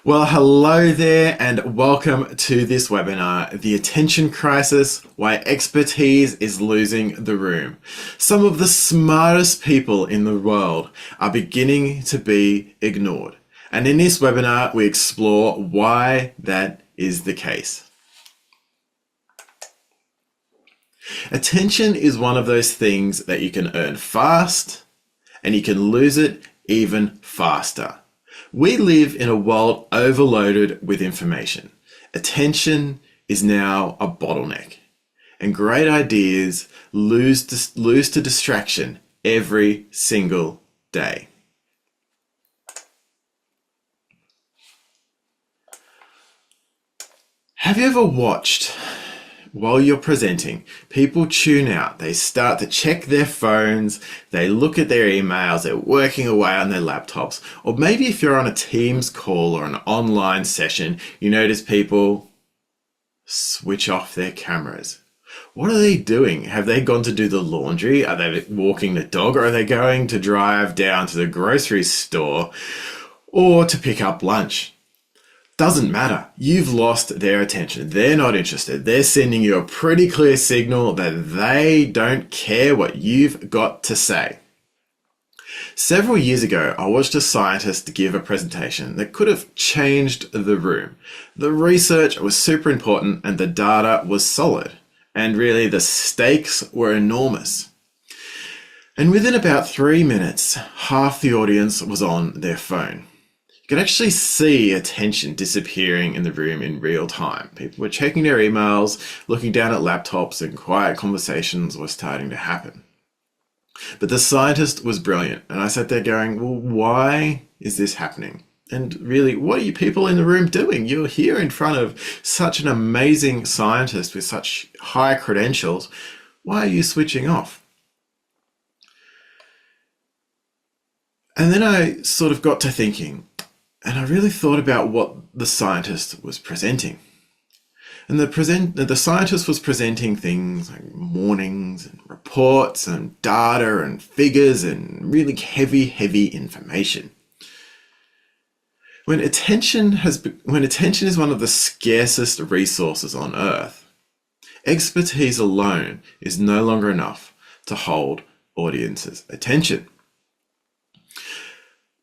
Well, hello there and welcome to this webinar, The Attention Crisis, Why Expertise is Losing the Room. Some of the smartest people in the world are beginning to be ignored. And in this webinar, we explore why that is the case. Attention is one of those things that you can earn fast and you can lose it even faster. We live in a world overloaded with information. Attention is now a bottleneck, and great ideas lose to distraction every single day. Have you ever watched, while you're presenting, people tune out, they start to check their phones, they look at their emails, they're working away on their laptops, or maybe if you're on a Teams call or an online session, you notice people switch off their cameras. What are they doing? Have they gone to do the laundry? Are they walking the dog? Or are they going to drive down to the grocery store or to pick up lunch? Doesn't matter. You've lost their attention. They're not interested. They're sending you a pretty clear signal that they don't care what you've got to say. Several years ago, I watched a scientist give a presentation that could have changed the room. The research was super important and the data was solid. And really, the stakes were enormous. And within about 3 minutes, half the audience was on their phone. You could actually see attention disappearing in the room in real time. People were checking their emails, looking down at laptops, and quiet conversations were starting to happen. But the scientist was brilliant, and I sat there going, well, why is this happening? And really, what are you people in the room doing? You're here in front of such an amazing scientist with such high credentials. Why are you switching off? And then I sort of got to thinking, and I really thought about what the scientist was presenting. And the scientist was presenting things like warnings and reports and data and figures and really heavy information. When attention is one of the scarcest resources on Earth, expertise alone is no longer enough to hold audiences' attention.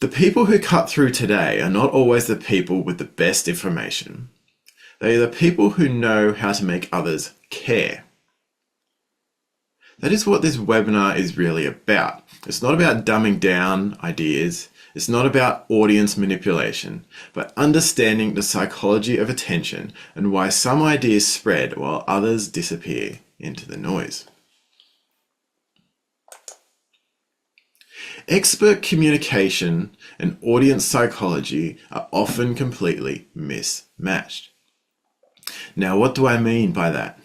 The people who cut through today are not always the people with the best information. They are the people who know how to make others care. That is what this webinar is really about. It's not about dumbing down ideas. It's not about audience manipulation, but understanding the psychology of attention and why some ideas spread while others disappear into the noise. Expert communication and audience psychology are often completely mismatched. Now, what do I mean by that?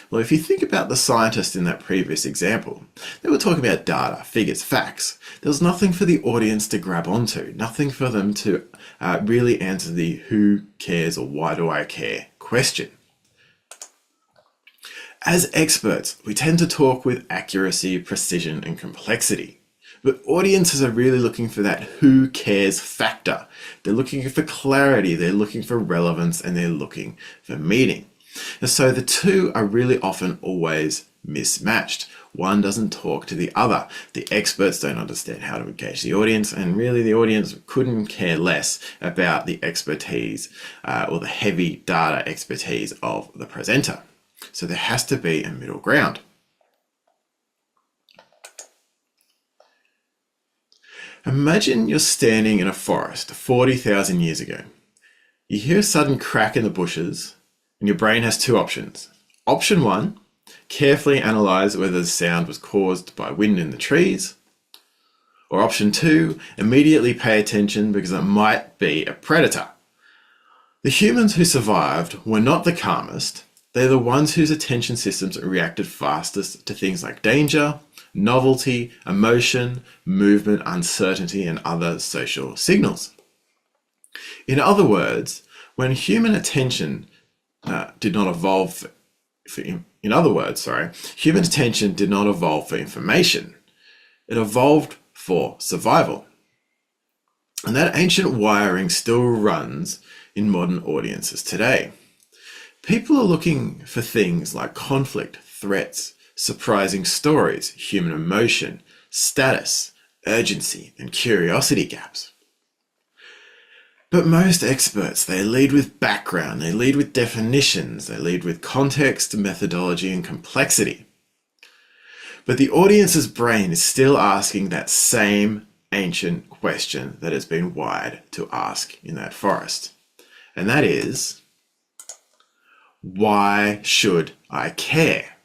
Well, if you think about the scientists in that previous example, they were talking about data, figures, facts. There was nothing for the audience to grab onto, nothing for them to really answer the who cares or why do I care question. As experts, we tend to talk with accuracy, precision, and complexity. But audiences are really looking for that who cares factor. They're looking for clarity, they're looking for relevance, and they're looking for meaning. And so the two are really often always mismatched. One doesn't talk to the other. The experts don't understand how to engage the audience, and really the audience couldn't care less about the expertise or the heavy data expertise of the presenter. So there has to be a middle ground. Imagine you're standing in a forest 40,000 years ago. You hear a sudden crack in the bushes and your brain has two options. Option one, carefully analyze whether the sound was caused by wind in the trees. Or option two, immediately pay attention because it might be a predator. The humans who survived were not the calmest. They're the ones whose attention systems reacted fastest to things like danger, novelty, emotion, movement, uncertainty, and other social signals. In other words, when human attention did not evolve human attention did not evolve for information. It evolved for survival. And that ancient wiring still runs in modern audiences today. People are looking for things like conflict, threats, surprising stories, human emotion, status, urgency, and curiosity gaps. But most experts, they lead with background, they lead with definitions, they lead with context, methodology, and complexity. But the audience's brain is still asking that same ancient question that has been wired to ask in that forest. And that is, why should I care?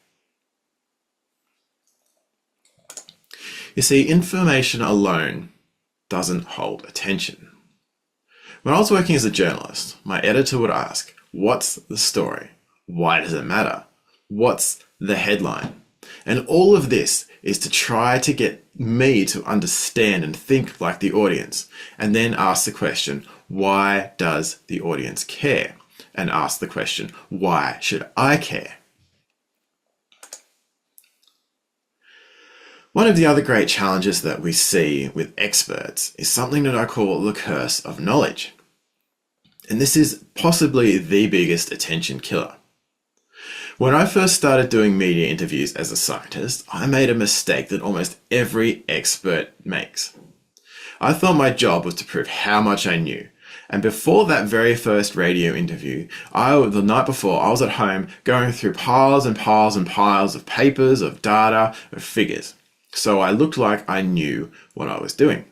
You see, information alone doesn't hold attention. When I was working as a journalist, my editor would ask, what's the story? Why does it matter? What's the headline? And all of this is to try to get me to understand and think like the audience, and then ask the question, why does the audience care? And ask the question, why should I care? One of the other great challenges that we see with experts is something that I call the curse of knowledge. And this is possibly the biggest attention killer. When I first started doing media interviews as a scientist, I made a mistake that almost every expert makes. I thought my job was to prove how much I knew. And before that very first radio interview, the night before, I was at home going through piles and piles and piles of papers, of data, of figures. So I looked like I knew what I was doing.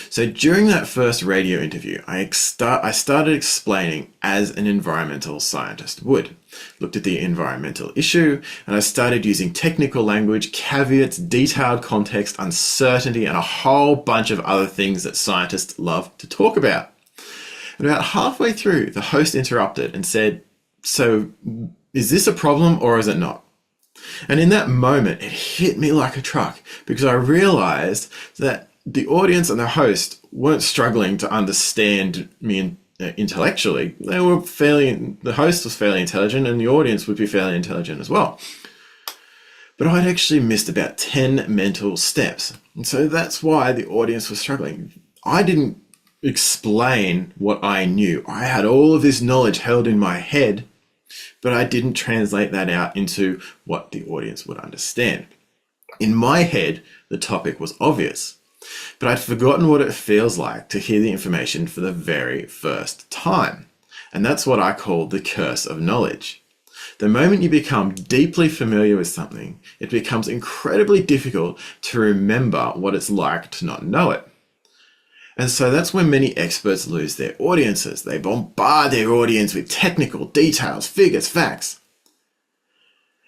So during that first radio interview, I started explaining as an environmental scientist would. Looked at the environmental issue, and I started using technical language, caveats, detailed context, uncertainty, and a whole bunch of other things that scientists love to talk about. And about halfway through, the host interrupted and said, "So, is this a problem or is it not?" And in that moment, it hit me like a truck because I realized that the audience and the host weren't struggling to understand me intellectually. The host was fairly intelligent and the audience would be fairly intelligent as well. But I'd actually missed about 10 mental steps. And so that's why the audience was struggling. I didn't explain what I knew. I had all of this knowledge held in my head, but I didn't translate that out into what the audience would understand. In my head, the topic was obvious, but I'd forgotten what it feels like to hear the information for the very first time. And that's what I call the curse of knowledge. The moment you become deeply familiar with something, it becomes incredibly difficult to remember what it's like to not know it. And so that's when many experts lose their audiences. They bombard their audience with technical details, figures, facts.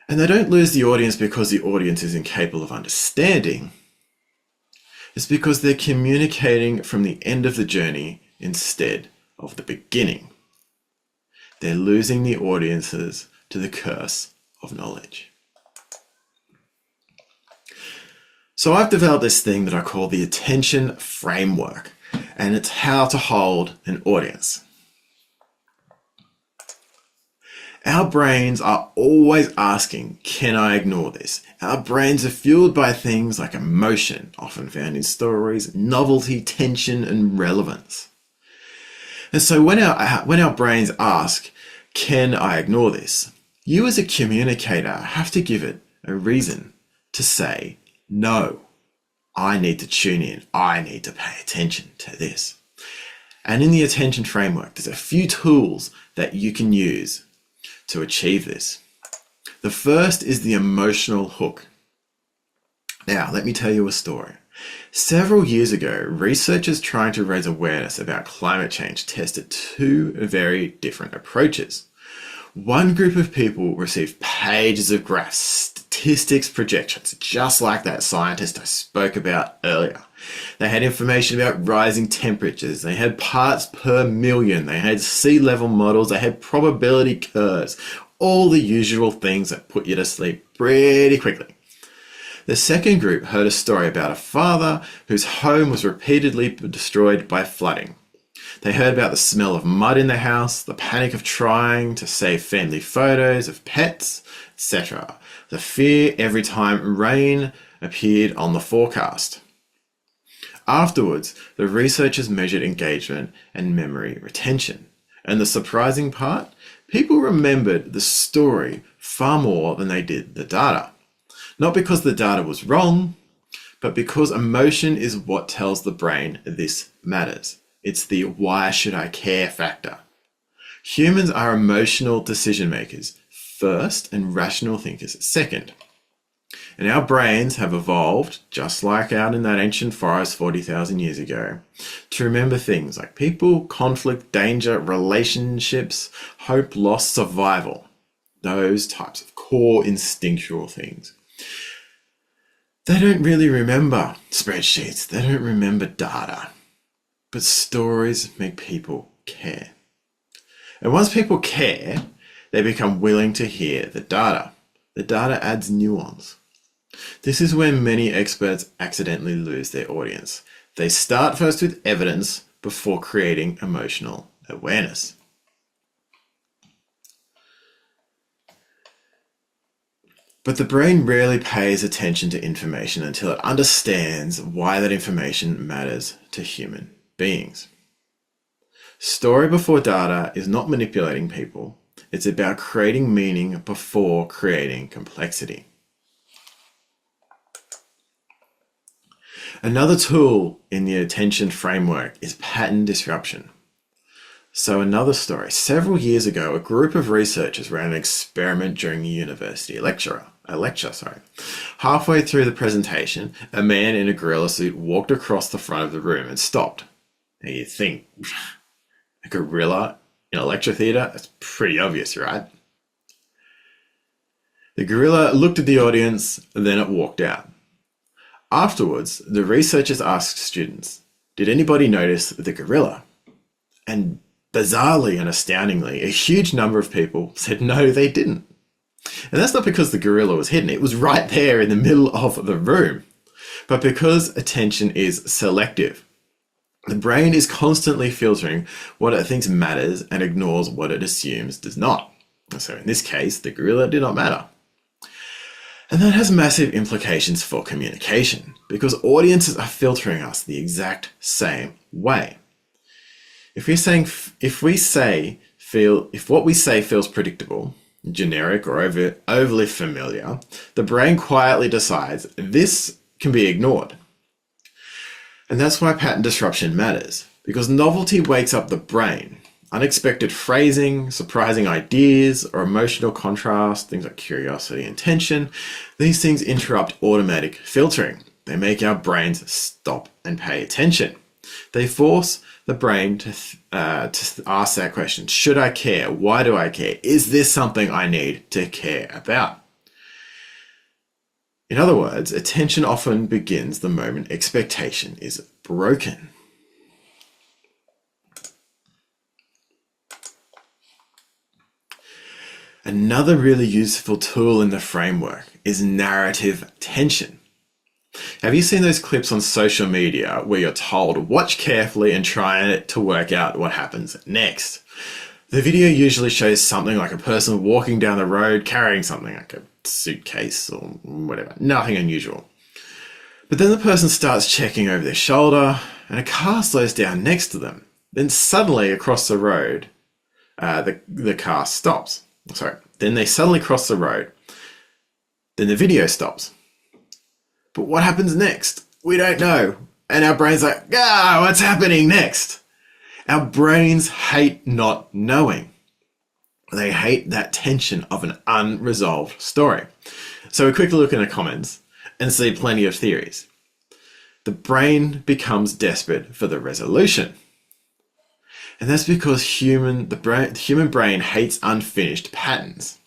And they don't lose the audience because the audience is incapable of understanding. It's because they're communicating from the end of the journey instead of the beginning. They're losing the audiences to the curse of knowledge. So I've developed this thing that I call the attention framework, and it's how to hold an audience. Our brains are always asking, can I ignore this? Our brains are fueled by things like emotion, often found in stories, novelty, tension, and relevance. And so when our brains ask, can I ignore this? You as a communicator have to give it a reason to say, no, I need to tune in. I need to pay attention to this. And in the attention framework, there's a few tools that you can use to achieve this. The first is the emotional hook. Now, let me tell you a story. Several years ago, researchers trying to raise awareness about climate change tested two very different approaches. One group of people received pages of graphs, statistics, projections, just like that scientist I spoke about earlier. They had information about rising temperatures, they had parts per million, they had sea level models, they had probability curves, all the usual things that put you to sleep pretty quickly. The second group heard a story about a father whose home was repeatedly destroyed by flooding. They heard about the smell of mud in the house, the panic of trying to save family photos of pets, etc. The fear every time rain appeared on the forecast. Afterwards, the researchers measured engagement and memory retention. And the surprising part, people remembered the story far more than they did the data. Not because the data was wrong, but because emotion is what tells the brain this matters. It's the why should I care factor. Humans are emotional decision makers first and rational thinkers second. And our brains have evolved, just like out in that ancient forest 40,000 years ago, to remember things like people, conflict, danger, relationships, hope, loss, survival. Those types of core instinctual things. They don't really remember spreadsheets. They don't remember data. But stories make people care. And once people care, they become willing to hear the data. The data adds nuance. This is where many experts accidentally lose their audience. They start first with evidence before creating emotional awareness. But the brain rarely pays attention to information until it understands why that information matters to human beings. Story before data is not manipulating people. It's about creating meaning before creating complexity. Another tool in the attention framework is pattern disruption. So another story. Several years ago, a group of researchers ran an experiment during a university lecture. Halfway through the presentation, a man in a gorilla suit walked across the front of the room and stopped. Now you think, a gorilla in a lecture theatre? That's pretty obvious, right? The gorilla looked at the audience, and then it walked out. Afterwards, the researchers asked students, did anybody notice the gorilla? And bizarrely and astoundingly, a huge number of people said no, they didn't. And that's not because the gorilla was hidden. It was right there in the middle of the room. But because attention is selective. The brain is constantly filtering what it thinks matters and ignores what it assumes does not. So in this case, the gorilla did not matter. And that has massive implications for communication because audiences are filtering us the exact same way. If what we say feels predictable, generic, or overly familiar, the brain quietly decides this can be ignored. And that's why pattern disruption matters, because novelty wakes up the brain. Unexpected phrasing, surprising ideas, or emotional contrast, things like curiosity and tension, these things interrupt automatic filtering. They make our brains stop and pay attention. They force the brain to ask that question. Should I care? Why do I care? Is this something I need to care about? In other words, attention often begins the moment expectation is broken. Another really useful tool in the framework is narrative tension. Have you seen those clips on social media where you're told, watch carefully and try to work out what happens next? The video usually shows something like a person walking down the road carrying something like a suitcase or whatever, nothing unusual. But then the person starts checking over their shoulder and a car slows down next to them. Then suddenly across the road, the car stops. Then they suddenly cross the road. Then the video stops. But what happens next? We don't know. And our brain's like, what's happening next? Our brains hate not knowing. They hate that tension of an unresolved story. So we quickly look in the comments and see plenty of theories. The brain becomes desperate for the resolution. And that's because the human brain hates unfinished patterns.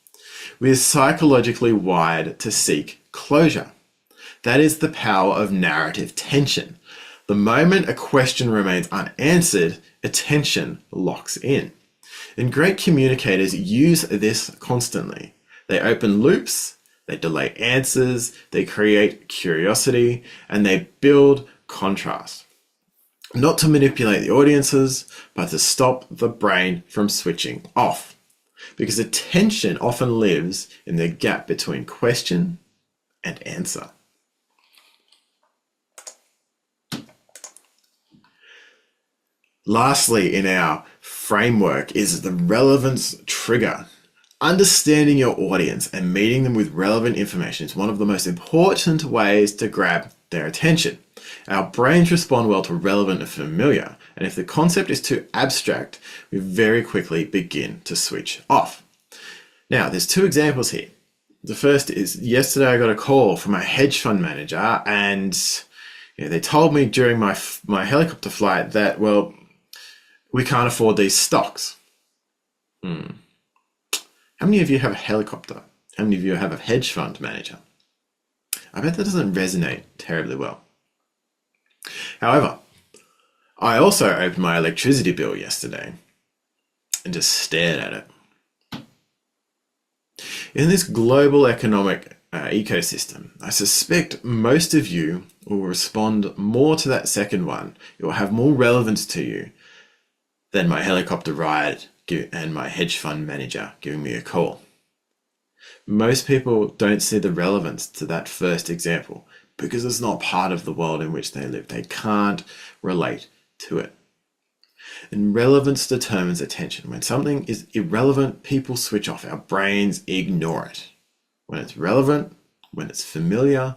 We are psychologically wired to seek closure. That is the power of narrative tension. The moment a question remains unanswered, attention locks in. And great communicators use this constantly. They open loops, they delay answers, they create curiosity, and they build contrast. Not to manipulate the audiences, but to stop the brain from switching off. Because attention often lives in the gap between question and answer. Lastly, in our framework is the relevance trigger. Understanding your audience and meeting them with relevant information is one of the most important ways to grab their attention. Our brains respond well to relevant and familiar, and if the concept is too abstract, we very quickly begin to switch off. Now, there's two examples here. The first is yesterday I got a call from a hedge fund manager, and they told me during my helicopter flight that, well, we can't afford these stocks. How many of you have a helicopter? How many of you have a hedge fund manager? I bet that doesn't resonate terribly well. However, I also opened my electricity bill yesterday and just stared at it. In this global economic ecosystem, I suspect most of you will respond more to that second one. It will have more relevance to you than my helicopter ride and my hedge fund manager giving me a call. Most people don't see the relevance to that first example because it's not part of the world in which they live. They can't relate to it. And relevance determines attention. When something is irrelevant, people switch off. Our brains ignore it. When it's relevant, when it's familiar,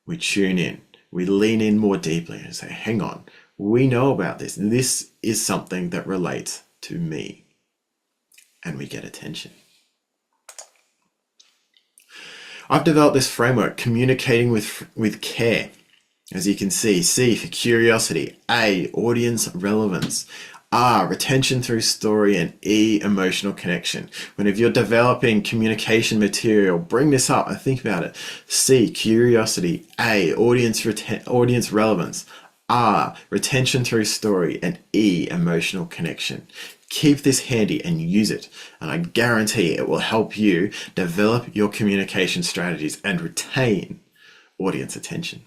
we tune in. We lean in more deeply and say, hang on, we know about this. This is something that relates to me. And we get attention. I've developed this framework, communicating with care. As you can see, C for curiosity, A, audience relevance, R, retention through story, and E, emotional connection. Whenever you're developing communication material, bring this up and think about it. C, curiosity, A, audience relevance, R, retention through story, and E, emotional connection. Keep this handy and use it, and I guarantee it will help you develop your communication strategies and retain audience attention.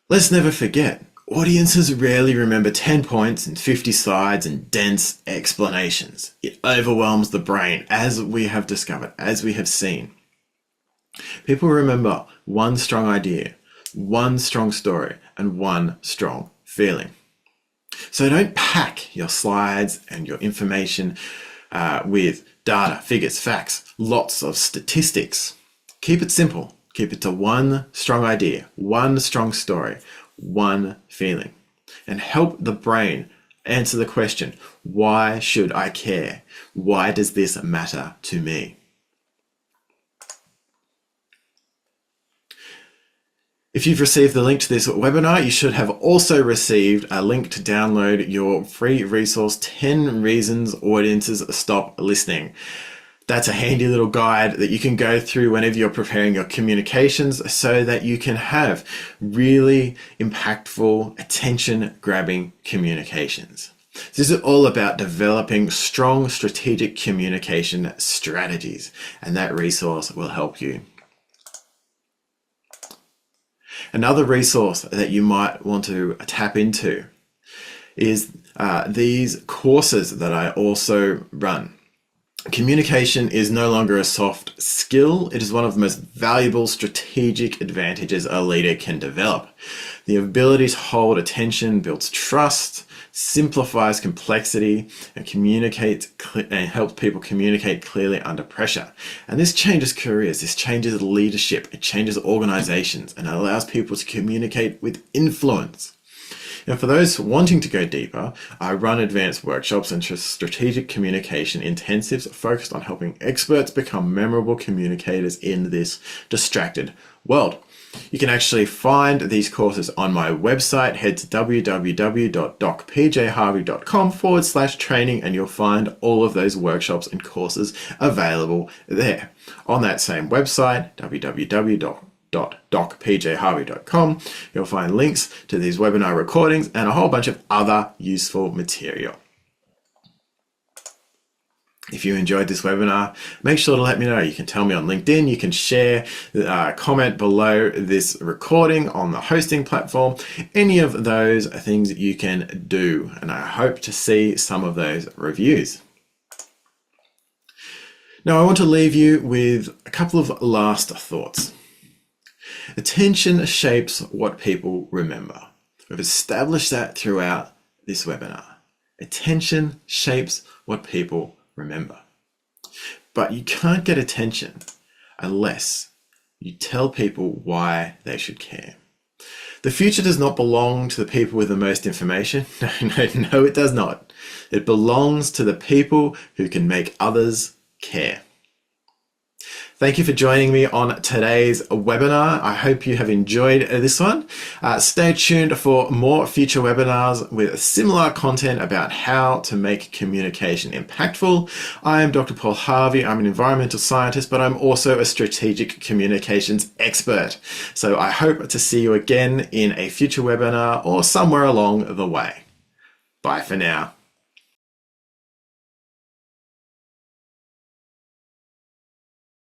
Let's never forget, audiences rarely remember 10 points and 50 slides and dense explanations. It overwhelms the brain, as we have discovered, as we have seen. People remember one strong idea, one strong story, and one strong feeling. So don't pack your slides and your information with data, figures, facts, lots of statistics. Keep it simple. Keep it to one strong idea, one strong story, one feeling, and help the brain answer the question, why should I care? Why does this matter to me? If you've received the link to this webinar, you should have also received a link to download your free resource, 10 Reasons Audiences Stop Listening. That's a handy little guide that you can go through whenever you're preparing your communications so that you can have really impactful, attention-grabbing communications. This is all about developing strong strategic communication strategies, and that resource will help you. Another resource that you might want to tap into is these courses that I also run. Communication is no longer a soft skill. It is one of the most valuable strategic advantages a leader can develop. The ability to hold attention builds trust, simplifies complexity, and helps people communicate clearly under pressure. And this changes careers, this changes leadership, it changes organizations, and it allows people to communicate with influence. And for those wanting to go deeper, I run advanced workshops and strategic communication intensives focused on helping experts become memorable communicators in this distracted world. You can actually find these courses on my website. Head to www.docpjharvey.com/training and you'll find all of those workshops and courses available there. On that same website, www.docpjharvey.com, you'll find links to these webinar recordings and a whole bunch of other useful material. If you enjoyed this webinar, make sure to let me know. You can tell me on LinkedIn, you can share, comment below this recording on the hosting platform, any of those things that you can do. And I hope to see some of those reviews. Now, I want to leave you with a couple of last thoughts. Attention shapes what people remember. We've established that throughout this webinar. Attention shapes what people remember. But you can't get attention unless you tell people why they should care. The future does not belong to the people with the most information. No, it does not. It belongs to the people who can make others care. Thank you for joining me on today's webinar. I hope you have enjoyed this one. Stay tuned for more future webinars with similar content about how to make communication impactful. I am Dr. Paul Harvey. I'm an environmental scientist, but I'm also a strategic communications expert. So I hope to see you again in a future webinar or somewhere along the way. Bye for now.